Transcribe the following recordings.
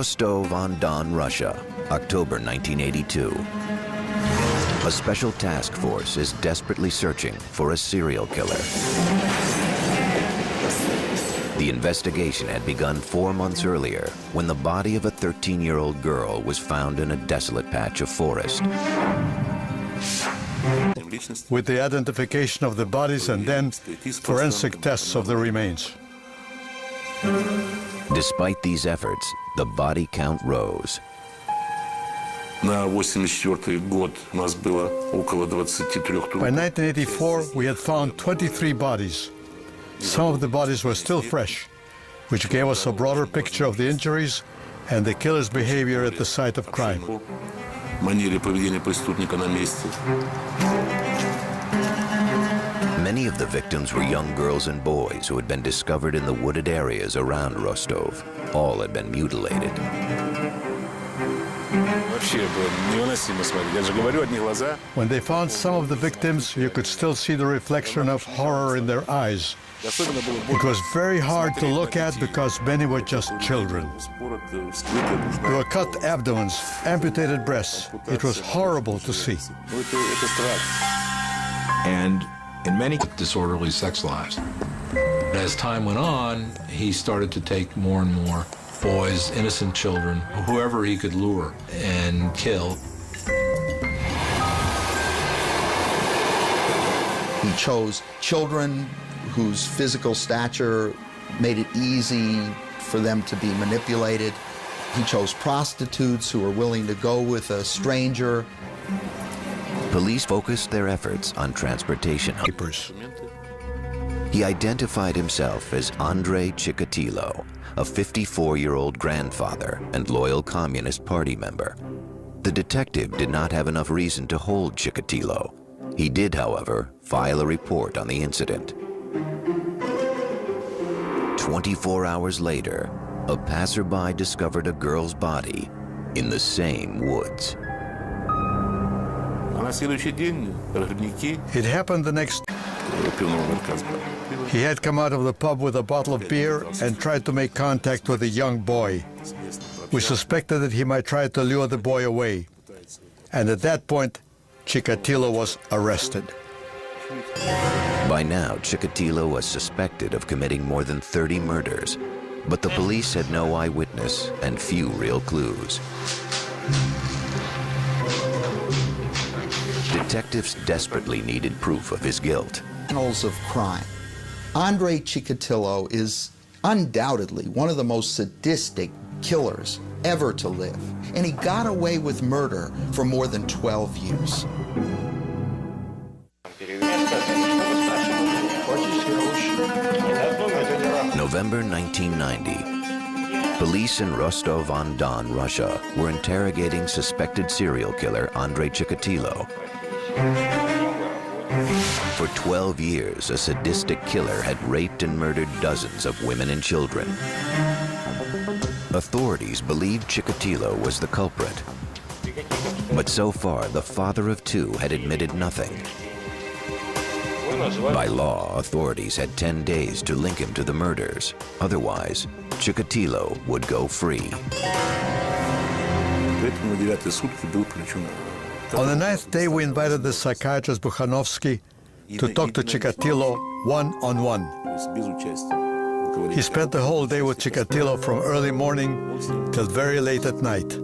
Rostov-on-Don, Russia, October 1982. A special task force is desperately searching for a serial killer. The investigation had begun 4 months earlier when the body of a 13-year-old girl was found in a desolate patch of forest. With the identification of the bodies and then forensic tests of the remains. Despite these efforts, the body count rose. By 1984, we had found 23 bodies. Some of the bodies were still fresh, which gave us a broader picture of the injuries and the killer's behavior at the site of crime. Many of the victims were young girls and boys who had been discovered in the wooded areas around Rostov. All had been mutilated. When they found some of the victims, you could still see the reflection of horror in their eyes. It was very hard to look at because many were just children. There were cut abdomens, amputated breasts. It was horrible to see. And in many disorderly sex lives. As time went on, he started to take more and more boys, innocent children, whoever he could lure and kill. He chose children whose physical stature made it easy for them to be manipulated. He chose prostitutes who were willing to go with a stranger. Police focused their efforts on transportation. He identified himself as Andrei Chikatilo, a 54-year-old grandfather and loyal Communist Party member. The detective did not have enough reason to hold Chikatilo. He did, however, file a report on the incident. 24 hours later, a passerby discovered a girl's body in the same woods. It happened the next. He had come out of the pub with a bottle of beer and tried to make contact with a young boy. We suspected that he might try to lure the boy away. And at that point, Chikatilo was arrested. By now, Chikatilo was suspected of committing more than 30 murders, but the police had no eyewitness and few real clues. Detectives desperately needed proof of his guilt. Annals of crime. Andrei Chikatilo is undoubtedly one of the most sadistic killers ever to live, and he got away with murder for more than 12 years. November 1990. Police in Rostov-on-Don, Russia, were interrogating suspected serial killer Andrei Chikatilo. For 12 years, a sadistic killer had raped and murdered dozens of women and children. Authorities believed Chikatilo was the culprit. But so far, the father of two had admitted nothing. By law, authorities had 10 days to link him to the murders. Otherwise, Chikatilo would go free. On the 9th day, we invited the psychiatrist Bukhanovsky to talk to Chikatilo one-on-one. He spent the whole day with Chikatilo from early morning till very late at night.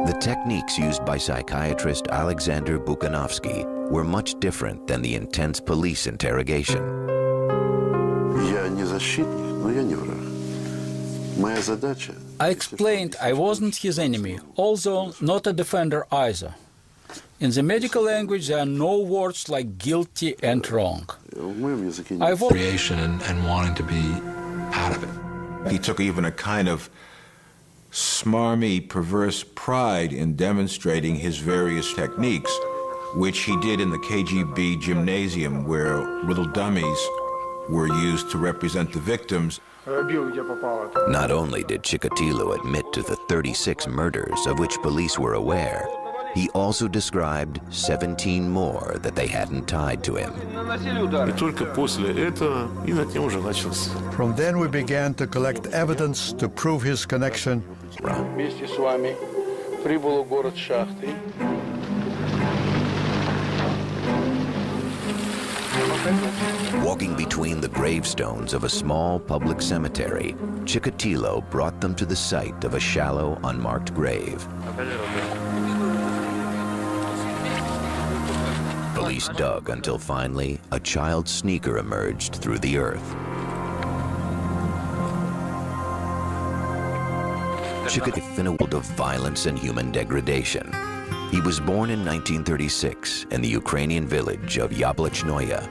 The techniques used by psychiatrist Alexander Bukhanovsky were much different than the intense police interrogation. I explained I wasn't his enemy, although not a defender either. In the medical language, there are no words like guilty and wrong. Creation and wanting to be out of it. He took even a kind of smarmy, perverse pride in demonstrating his various techniques, which he did in the KGB gymnasium, where little dummies were used to represent the victims. Not only did Chikatilo admit to the 36 murders of which police were aware, He also described 17 more that they hadn't tied to him. From then we began to collect evidence to prove his connection. Walking between the gravestones of a small public cemetery, Chikatilo brought them to the site of a shallow, unmarked grave. Police dug until finally a child sneaker emerged through the earth. Chikatilo in a world of violence and human degradation. He was born in 1936 in the Ukrainian village of Yablachnoye.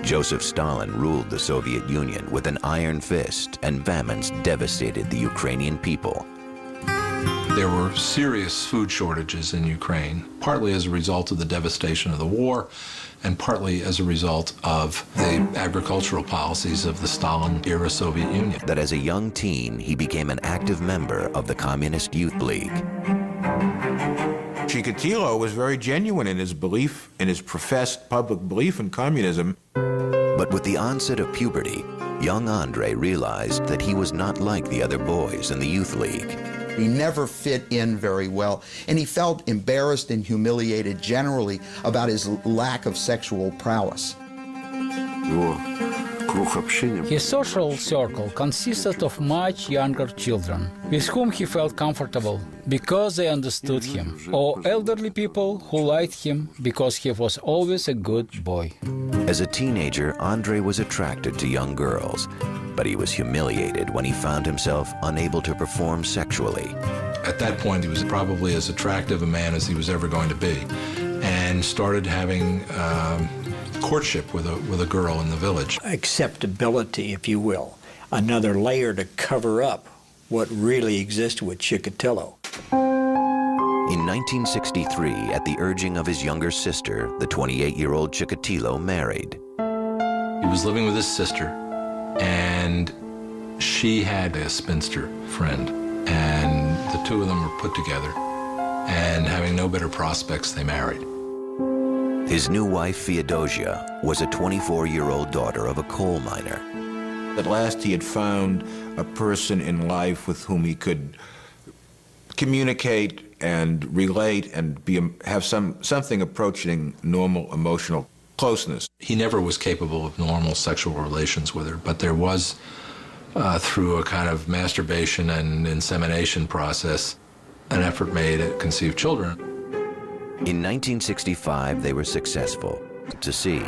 Joseph Stalin ruled the Soviet Union with an iron fist, and famines devastated the Ukrainian people. There were serious food shortages in Ukraine, partly as a result of the devastation of the war, and partly as a result of the agricultural policies of the Stalin-era Soviet Union. That as a young teen, he became an active member of the Communist Youth League. Chikatilo was very genuine in his belief, in his professed public belief in communism. But with the onset of puberty, young Andrei realized that he was not like the other boys in the Youth League. He never fit in very well, and he felt embarrassed and humiliated generally about his lack of sexual prowess. His social circle consisted of much younger children, with whom he felt comfortable because they understood him, or elderly people who liked him because he was always a good boy. As a teenager, Andrei was attracted to young girls, but he was humiliated when he found himself unable to perform sexually. At that point, he was probably as attractive a man as he was ever going to be, and started having courtship with a girl in the village. Acceptability, if you will, another layer to cover up what really existed with Chikatilo. In 1963, at the urging of his younger sister, the 28-year-old Chikatilo married. He was living with his sister, and she had a spinster friend, and the two of them were put together, and having no better prospects, they married. His new wife, Feodosia, was a 24-year-old daughter of a coal miner. At last he had found a person in life with whom he could communicate and relate and have something approaching normal emotional closeness. He never was capable of normal sexual relations with her, but there was, through a kind of masturbation and insemination process, an effort made to conceive children. In 1965, they were successful. To see.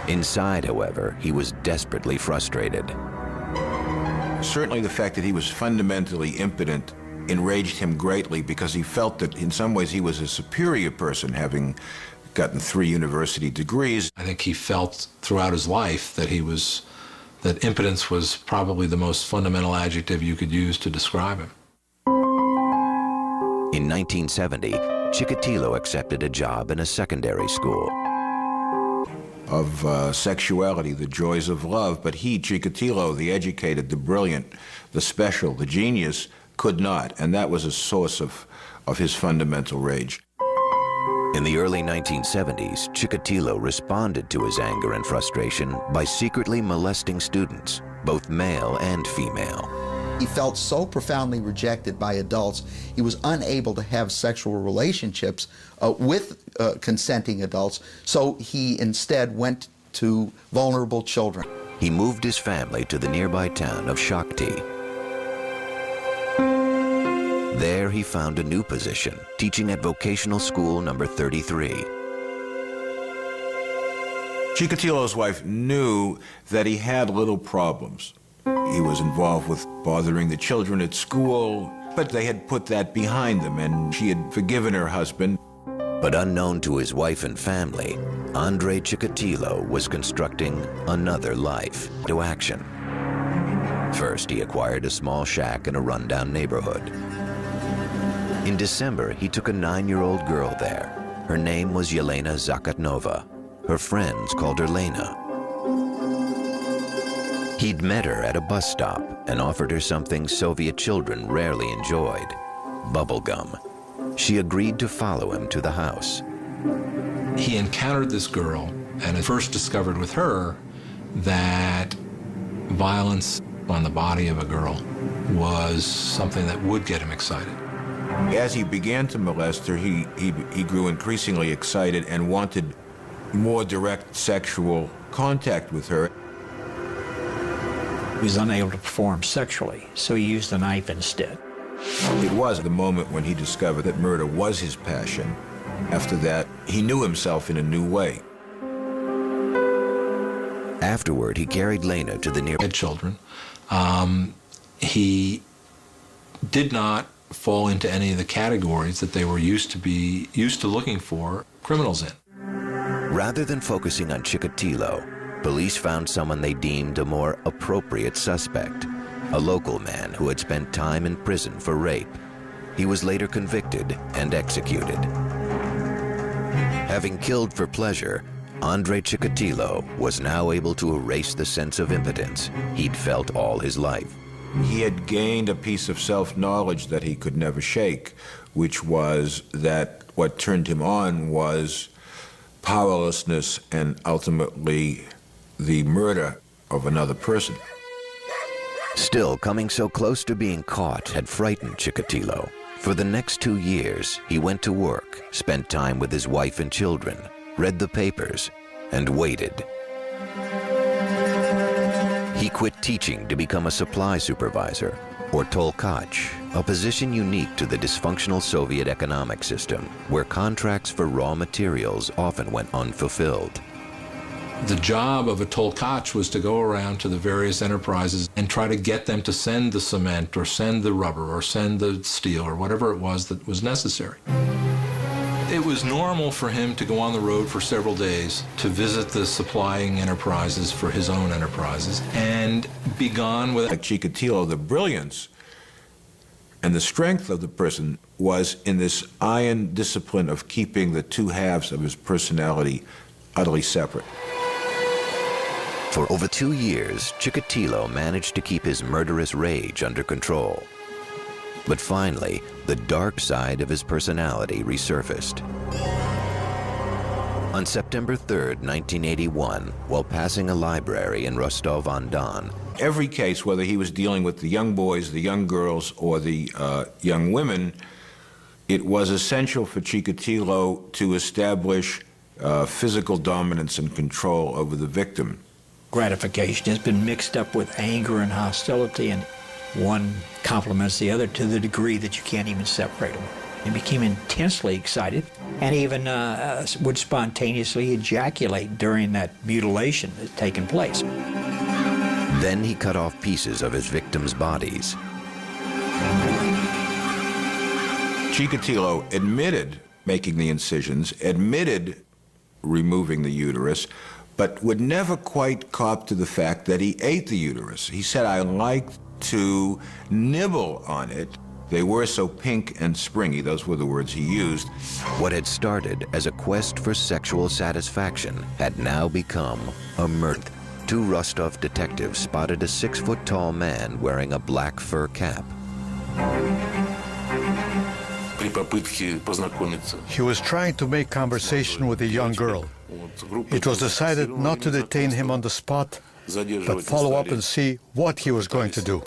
Inside, however, he was desperately frustrated. Certainly the fact that he was fundamentally impotent enraged him greatly, because he felt that in some ways he was a superior person, having gotten 3 university degrees. I think he felt throughout his life that that impotence was probably the most fundamental adjective you could use to describe him. In 1970, Chikatilo accepted a job in a secondary school. Of sexuality, the joys of love, but he, Chikatilo, the educated, the brilliant, the special, the genius, could not, and that was a source of his fundamental rage. In the early 1970s, Chikatilo responded to his anger and frustration by secretly molesting students, both male and female. He felt so profoundly rejected by adults, he was unable to have sexual relationships with consenting adults, so he instead went to vulnerable children. He moved his family to the nearby town of Shakti. There he found a new position, teaching at vocational school number 33. Chikatilo's wife knew that he had little problems. He was involved with bothering the children at school, but they had put that behind them, and she had forgiven her husband. But unknown to his wife and family, Andrei Chikatilo was constructing another life to action. First, he acquired a small shack in a rundown neighborhood. In December, he took a 9-year-old girl there. Her name was Yelena Zakatnova. Her friends called her Lena. He'd met her at a bus stop and offered her something Soviet children rarely enjoyed: bubble gum. She agreed to follow him to the house. He encountered this girl and had first discovered with her that violence on the body of a girl was something that would get him excited. As he began to molest her, he grew increasingly excited and wanted more direct sexual contact with her. He was unable to perform sexually, so he used a knife instead. It was the moment when he discovered that murder was his passion. After that, he knew himself in a new way. Afterward, he carried Lena to the nearby children. He did not fall into any of the categories that they were used to looking for criminals in. Rather than focusing on Chikatilo, police found someone they deemed a more appropriate suspect, a local man who had spent time in prison for rape. He was later convicted and executed. Having killed for pleasure, Andrei Chikatilo was now able to erase the sense of impotence he'd felt all his life. He had gained a piece of self-knowledge that he could never shake, which was that what turned him on was powerlessness and ultimately the murder of another person. Still, coming so close to being caught had frightened Chikatilo. For the next 2 years, he went to work, spent time with his wife and children, read the papers, and waited. He quit teaching to become a supply supervisor, or tolkach, a position unique to the dysfunctional Soviet economic system, where contracts for raw materials often went unfulfilled. The job of a tolkach was to go around to the various enterprises and try to get them to send the cement or send the rubber or send the steel or whatever it was that was necessary. It was normal for him to go on the road for several days to visit the supplying enterprises for his own enterprises and be gone with... Like Chikatilo, the brilliance and the strength of the person was in this iron discipline of keeping the two halves of his personality utterly separate. For over 2 years, Chikatilo managed to keep his murderous rage under control. But finally, the dark side of his personality resurfaced. On September 3rd, 1981, while passing a library in Rostov-on-Don, every case, whether he was dealing with the young boys, the young girls, or the young women, it was essential for Chikatilo to establish physical dominance and control over the victim. Gratification has been mixed up with anger and hostility, and one complements the other to the degree that you can't even separate them. He became intensely excited and even would spontaneously ejaculate during that mutilation that had taken place. Then he cut off pieces of his victims' bodies. Chikatilo admitted making the incisions, admitted removing the uterus, but would never quite cop to the fact that he ate the uterus. He said, "I liked to nibble on it. They were so pink and springy." Those were the words he used. What had started as a quest for sexual satisfaction had now become a murder. 2 Rostov detectives spotted a 6-foot-tall man wearing a black fur cap. He was trying to make conversation with a young girl. It was decided not to detain him on the spot, but follow up and see what he was going to do.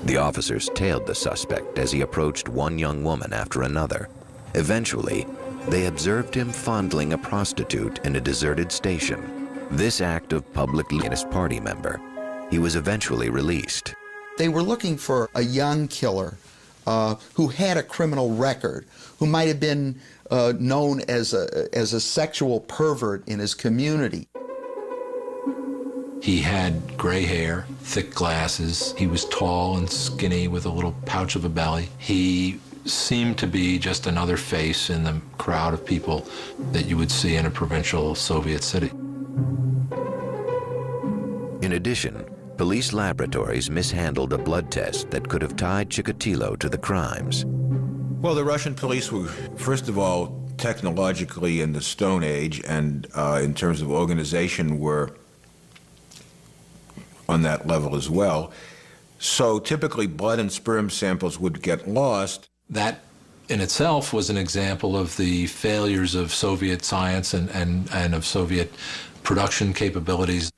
The officers tailed the suspect as he approached one young woman after another. Eventually, they observed him fondling a prostitute in a deserted station. This act of public Leninist party member, he was eventually released. They were looking for a young killer who had a criminal record, who might have been known as a sexual pervert in his community. He had gray hair, thick glasses. He was tall and skinny with a little pouch of a belly. He seemed to be just another face in the crowd of people that you would see in a provincial Soviet city. In addition, police laboratories mishandled a blood test that could have tied Chikatilo to the crimes. Well, the Russian police were, first of all, technologically in the Stone Age, and in terms of organization were on that level as well. So typically blood and sperm samples would get lost. That in itself was an example of the failures of Soviet science and of Soviet production capabilities.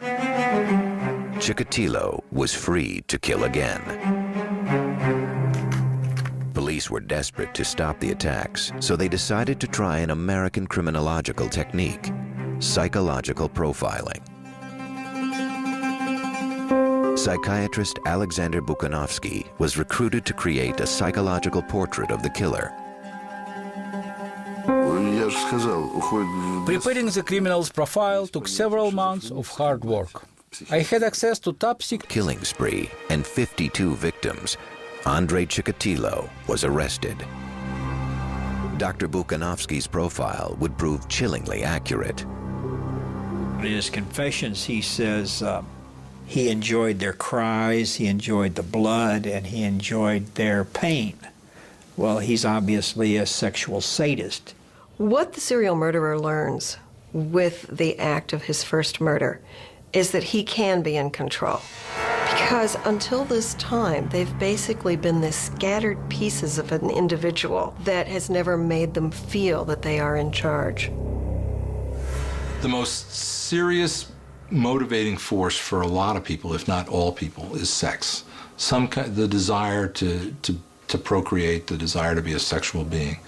Chikatilo was free to kill again. Police were desperate to stop the attacks, so they decided to try an American criminological technique, psychological profiling. Psychiatrist Alexander Buchanovsky was recruited to create a psychological portrait of the killer. Preparing the criminal's profile took several months of hard work. I had access to top secret Killing spree and 52 victims. Andrei Chikatilo was arrested. Dr. Buchanovsky's profile would prove chillingly accurate. In his confessions, he says he enjoyed their cries, he enjoyed the blood, and he enjoyed their pain. Well, he's obviously a sexual sadist. What the serial murderer learns with the act of his first murder is that he can be in control. Because until this time, they've basically been the scattered pieces of an individual that has never made them feel that they are in charge. The most serious motivating force for a lot of people, if not all people, is sex. The desire to procreate, the desire to be a sexual being.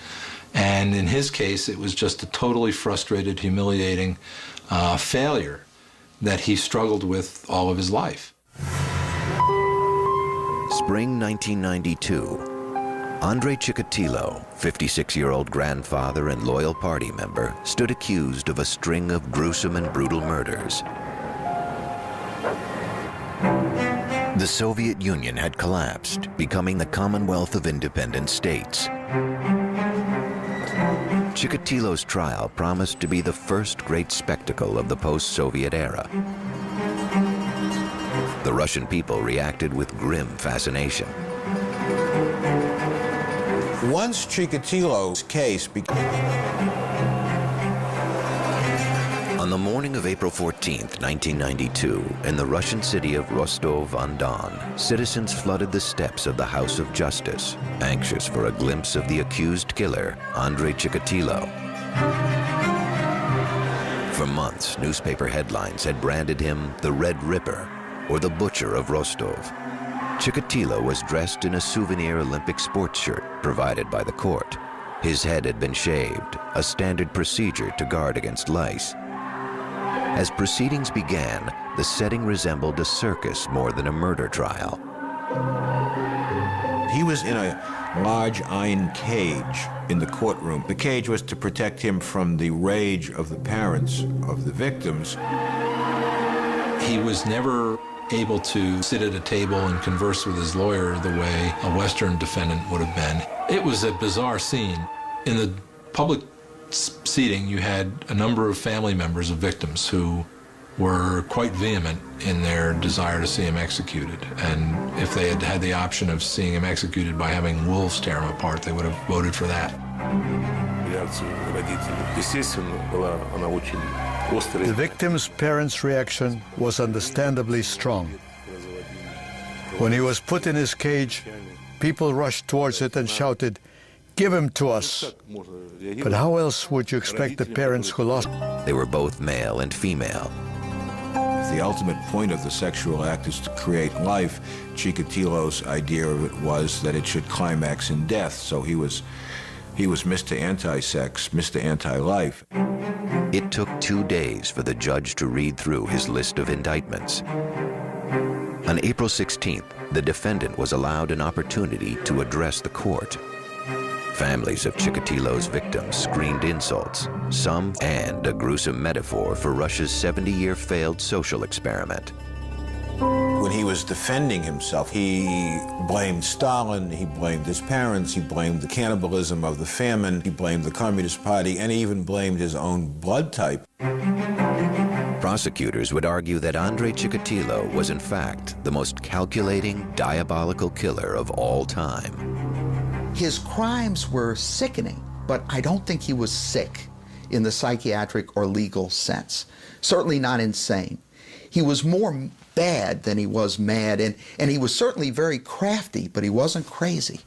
And in his case, it was just a totally frustrated, humiliating failure that he struggled with all of his life. Spring 1992. Andrei Chikatilo, 56-year-old grandfather and loyal party member, stood accused of a string of gruesome and brutal murders. The Soviet Union had collapsed, becoming the Commonwealth of Independent States. Chikatilo's trial promised to be the first great spectacle of the post-Soviet era. The Russian people reacted with grim fascination. Once Chikatilo's case On the morning of April 14th, 1992, in the Russian city of Rostov-on-Don, citizens flooded the steps of the House of Justice, anxious for a glimpse of the accused killer, Andrei Chikatilo. For months, newspaper headlines had branded him the Red Ripper, or the Butcher of Rostov. Chikatilo was dressed in a souvenir Olympic sports shirt provided by the court. His head had been shaved, a standard procedure to guard against lice. As proceedings began, the setting resembled a circus more than a murder trial. He was in a large iron cage in the courtroom. The cage was to protect him from the rage of the parents of the victims. He was never able to sit at a table and converse with his lawyer the way a Western defendant would have been. It was a bizarre scene. In the public seating, you had a number of family members of victims who were quite vehement in their desire to see him executed. And if they had had the option of seeing him executed by having wolves tear him apart, they would have voted for that. The victim's parents' reaction was understandably strong. When he was put in his cage, people rushed towards it and shouted, "Give him to us." But how else would you expect the parents who lost? They were both male and female. The ultimate point of the sexual act is to create life. Chikatilo's idea of it was that it should climax in death, so he was Mr. Anti-Sex, Mr. Anti-Life. It took 2 days for the judge to read through his list of indictments. On April 16th, the defendant was allowed an opportunity to address the court. Families of Chikatilo's victims screamed insults, some and a gruesome metaphor for Russia's 70-year failed social experiment. When he was defending himself, he blamed Stalin, he blamed his parents, he blamed the cannibalism of the famine, he blamed the Communist Party, and he even blamed his own blood type. Prosecutors would argue that Andrei Chikatilo was in fact the most calculating, diabolical killer of all time. His crimes were sickening, but I don't think he was sick in the psychiatric or legal sense. Certainly not insane. He was more bad than he was mad, and he was certainly very crafty, but he wasn't crazy.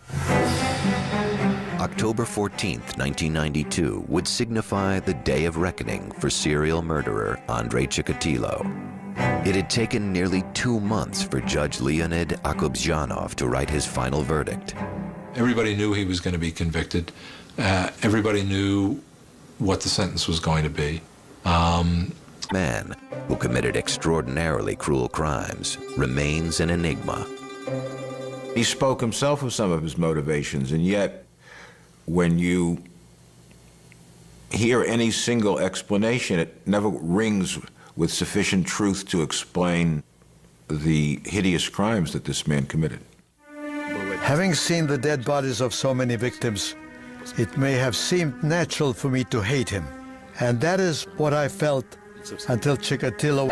October 14th, 1992 would signify the day of reckoning for serial murderer Andrei Chikatilo. It had taken nearly 2 months for Judge Leonid Akobzhanov to write his final verdict. Everybody knew he was going to be convicted. Everybody knew what the sentence was going to be. Man who committed extraordinarily cruel crimes remains an enigma. He spoke himself of some of his motivations, and yet when you hear any single explanation, it never rings with sufficient truth to explain the hideous crimes that this man committed. Having seen the dead bodies of so many victims, it may have seemed natural for me to hate him. And that is what I felt until Chikatilo